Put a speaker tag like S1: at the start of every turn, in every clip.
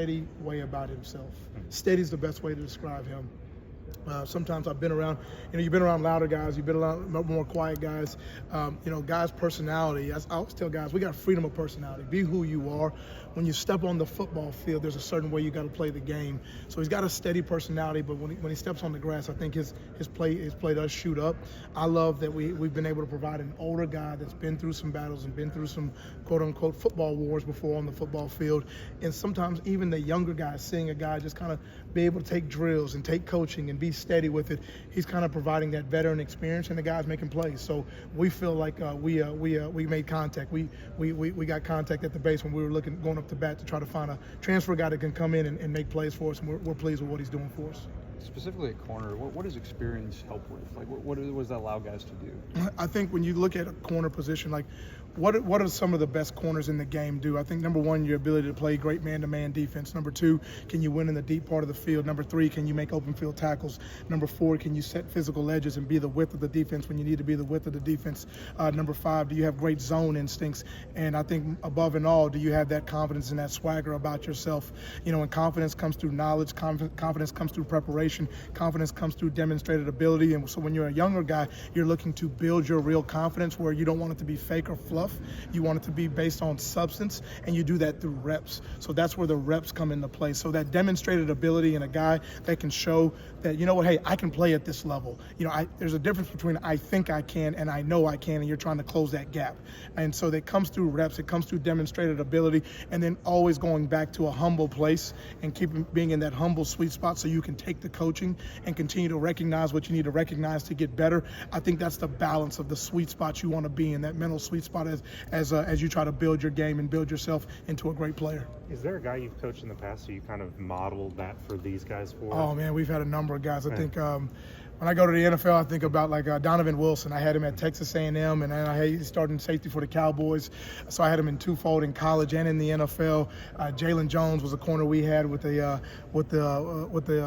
S1: steady way about himself. Steady is the best way to describe him. Sometimes I've been around, you've been around louder guys, you've been around more quiet guys. Guys' personality, I always tell guys, we got freedom of personality. Be who you are. When you step on the football field, there's a certain way you got to play the game. So he's got a steady personality, but when he steps on the grass, I think his play does shoot up. I love that we've been able to provide an older guy that's been through some battles and been through some quote-unquote football wars before on the football field. And sometimes even the younger guys, seeing a guy just kind of be able to take drills and take coaching and be steady with it, he's kind of providing that veteran experience, and the guy's making plays. So we feel like we made contact. We got contact at the base when we were going up to bat to try to find a transfer guy that can come in and make plays for us, and we're pleased with what he's doing for us.
S2: Specifically at corner, what does experience help with? Like, what does that allow guys to do?
S1: I think when you look at a corner position, like what are some of the best corners in the game do? I think number one, your ability to play great man-to-man defense. Number two, can you win in the deep part of the field? Number three, can you make open field tackles? Number four, can you set physical edges and be the width of the defense when you need to be the width of the defense? Number five, do you have great zone instincts? And I think above and all, do you have that confidence and that swagger about yourself? And confidence comes through knowledge, confidence comes through preparation, confidence comes through demonstrated ability. And so when you're a younger guy, you're looking to build your real confidence where you don't want it to be fake or fluff. You want it to be based on substance, and you do that through reps. So that's where the reps come into play. So that demonstrated ability in a guy that can show that, hey, I can play at this level. There's a difference between I think I can and I know I can, and you're trying to close that gap. And so that comes through reps, it comes through demonstrated ability, and then always going back to a humble place and being in that humble sweet spot so you can take the coaching and continue to recognize what you need to recognize to get better. I think that's the balance of the sweet spot you want to be in, that mental sweet spot as you try to build your game and build yourself into a great player.
S3: Is there a guy you've coached in the past who you kind of modeled that for these guys for?
S1: Oh man, we've had a number of guys. I think when I go to the NFL, I think about like Donovan Wilson. I had him at Texas A&M, and then I had starting safety for the Cowboys. So I had him in twofold in college and in the NFL. Jalen Jones was a corner we had with the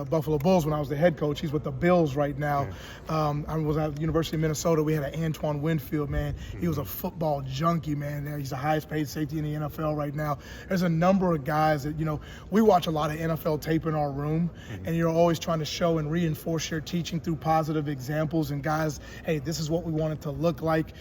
S1: Buffalo Bulls when I was the head coach. He's with the Bills right now. I was at the University of Minnesota. We had an Antoine Winfield, man. He was a football junkie, man. He's the highest paid safety in the NFL right now. There's a number of guys that, we watch a lot of NFL tape in our room, and you're always trying to show and reinforce your teaching through positive examples. And guys, hey, this is what we want it to look like.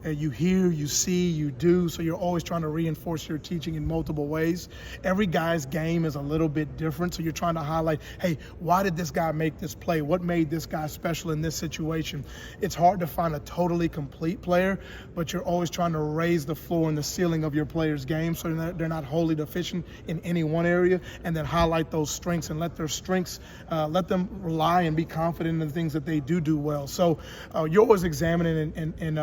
S1: You hear, you see, you do. So you're always trying to reinforce your teaching in multiple ways. Every guy's game is a little bit different. So you're trying to highlight, hey, why did this guy make this play? What made this guy special in this situation? It's hard to find a totally complete player, but you're always trying to raise the floor and the ceiling of your player's game so they're not wholly deficient in any one area, and then highlight those strengths and let their strengths, let them rely and be confident in the things that they do well. So you're always examining and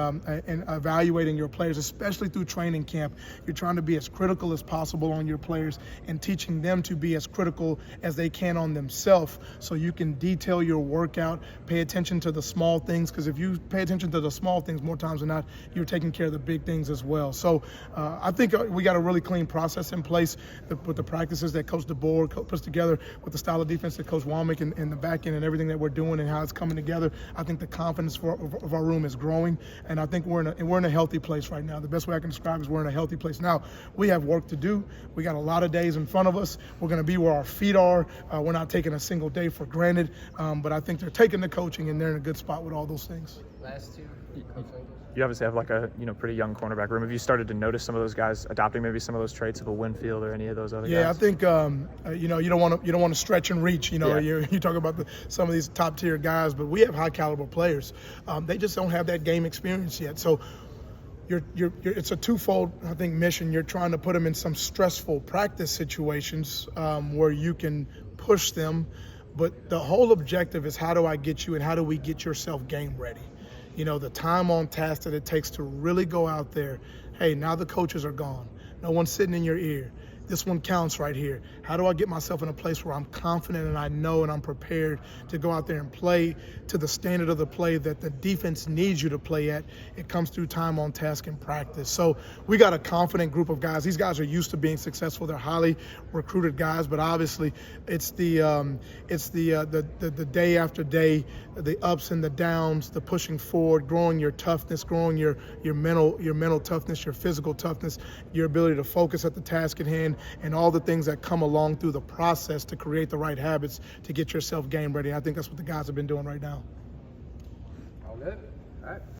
S1: evaluating your players, especially through training camp. You're trying to be as critical as possible on your players and teaching them to be as critical as they can on themselves, so you can detail your workout, pay attention to the small things, because if you pay attention to the small things more times than not, you're taking care of the big things as well. So I think we got a really clean process in place with the practices that Coach DeBoer puts together, with the style of defense that Coach Womack and the back end and everything that we're doing and how it's coming together. I think the confidence of our room is growing, and I think we're in a healthy place right now. The best way I can describe it is we're in a healthy place. Now, we have work to do. We got a lot of days in front of us. We're going to be where our feet are. We're not taking a single day for granted, but I think they're taking the coaching, and they're in a good spot with all those things.
S4: Last two.
S5: You obviously have like a pretty young cornerback room. Have you started to notice some of those guys adopting maybe some of those traits of a Winfield or any of those other guys?
S1: Yeah, I think you don't want to stretch and reach. You talk about some of these top tier guys, but we have high caliber players. They just don't have that game experience yet. So it's a twofold, I think, mission. You're trying to put them in some stressful practice situations where you can push them, but the whole objective is how do I get you and how do we get yourself game ready? The time on task that it takes to really go out there. Hey, now the coaches are gone. No one's sitting in your ear. This one counts right here. How do I get myself in a place where I'm confident and I know and I'm prepared to go out there and play to the standard of the play that the defense needs you to play at? It comes through time on task and practice. So we got a confident group of guys. These guys are used to being successful. They're highly recruited guys, but obviously it's the day after day, the ups and the downs, the pushing forward, growing your toughness, growing your mental toughness, your physical toughness, your ability to focus at the task at hand. and all the things that come along through the process to create the right habits to get yourself game ready. And I think that's what the guys have been doing right now.
S4: All good? All right.